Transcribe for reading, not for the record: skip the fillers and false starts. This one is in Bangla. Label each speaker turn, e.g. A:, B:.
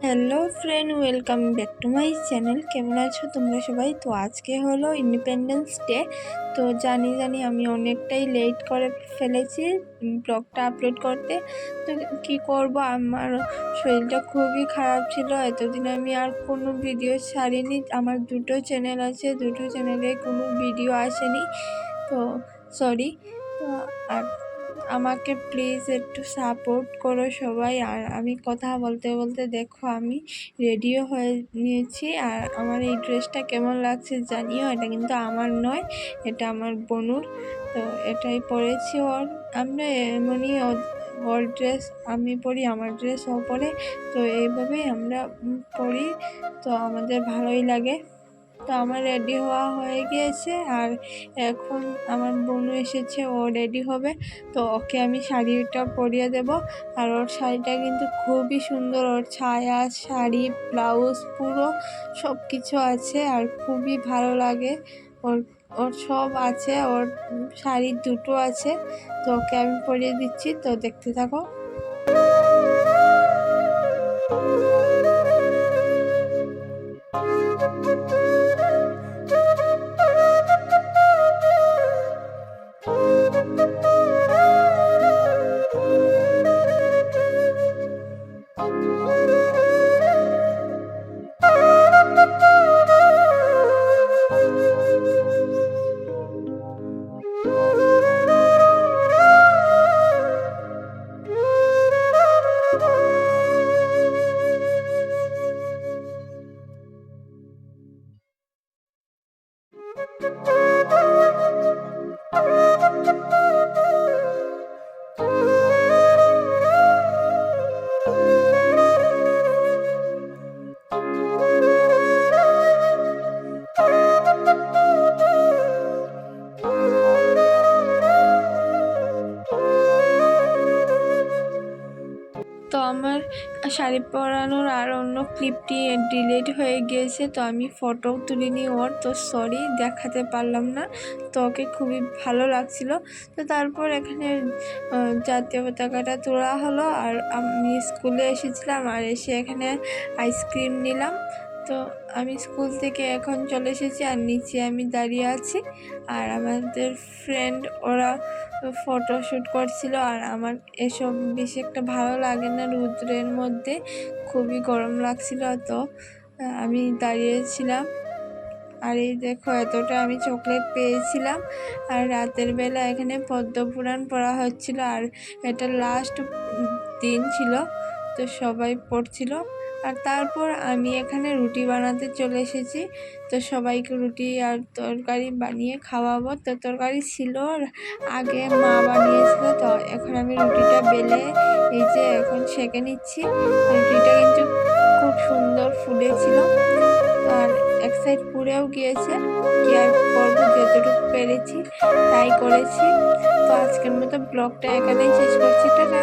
A: Hello friend, welcome back to my channel. কেমন আছো তোমরা সবাই? তো আজকে হলো ইন্ডিপেন্ডেন্স ডে। তো জানি আমি অনেকটাই লেট করে ফেলেছি ব্লগটা আপলোড করতে। তো কি করব, আমার শরীরটা খুবই খারাপ ছিল। এতদিন আমি আর কোনো ভিডিও ছাড়িনি। আমার দুটো চ্যানেল আছে, দুটো চ্যানেলে কোনো ভিডিও আসেনি, তো সরি। তো আর আমাকে প্লিজ একটু সাপোর্ট করো সবাই। আর আমি কথা বলতে বলতে দেখো আমি রেডিও হয়ে নিয়েছি। আর আমার এই ড্রেসটা কেমন লাগছে জানিও। এটা কিন্তু আমার নয়, এটা আমার বোনুর। তো এটাই পরেছি ওর। আমরা এমনই ওর ড্রেস আমি পরি, আমার ড্রেস ও পরে। তো এইভাবেই আমরা পরি, তো আমাদের ভালোই লাগে। তো আমার রেডি হওয়া হয়ে গিয়েছে, আর এখন আমার বোনও এসেছে, ও রেডি হবে। তো ওকে আমি শাড়িটা পরিয়ে দেব। আর ওর শাড়িটা কিন্তু খুবই সুন্দর, ওর ছায়া, শাড়ি, ব্লাউজ পুরো সব কিছু আছে, আর খুবই ভালো লাগে। ওর ওর সব আছে, ওর শাড়ি দুটো আছে। তো ওকে আমি পরিয়ে দিচ্ছি, তো দেখতে থাকো। তো আমার শাড়ি পরানোর আর অন্য ক্লিপটি ডিলিট হয়ে গিয়েছে, তো আমি ফটো তুলিনি ওর, তো সরি দেখাতে পারলাম না। তো ওকে খুবই ভালো লাগছিল। তো তারপর এখানে জাতীয় পতাকাটা তোলা হলো, আর আমি স্কুলে এসেছিলাম, আর এসে এখানে আইসক্রিম নিলাম। তো আমি স্কুল থেকে এখন চলে এসেছি, আর নিচে আমি দাঁড়িয়ে আছি। আর আমাদের ফ্রেন্ড ওরা ফটোশ্যুট করছিল। আর আমার এসব বেশি একটা ভালো লাগে না, রৌদ্রের মধ্যে খুবই গরম লাগছিল। তো আমি দাঁড়িয়েছিলাম। আর এই দেখো, এতটা আমি চকলেট পেয়েছিলাম। আর রাতের বেলা এখানে পদ্মপুরাণ পড়া হচ্ছিল, আর এটা লাস্ট দিন ছিল, তো সবাই পড়ছিল। আর তারপর আমি এখানে রুটি বানাতে চলে এসেছি। তো সবাইকে রুটি আর তরকারি বানিয়ে খাওয়াবো। তো তরকারি ছিল আগে মা বানিয়েছিল, তো এখন আমি রুটিটা বেলে এই যে এখন সেঁকে নিচ্ছি। রুটিটা কিন্তু খুব সুন্দর ফুলেছিল, আর এক সাইড পুড়েও গিয়েছে। কি আর করবো, যতটুকু পেরেছি তাই করেছি। তো আজকের মতো ব্লগটা এখানেই শেষ করছি, টাটা।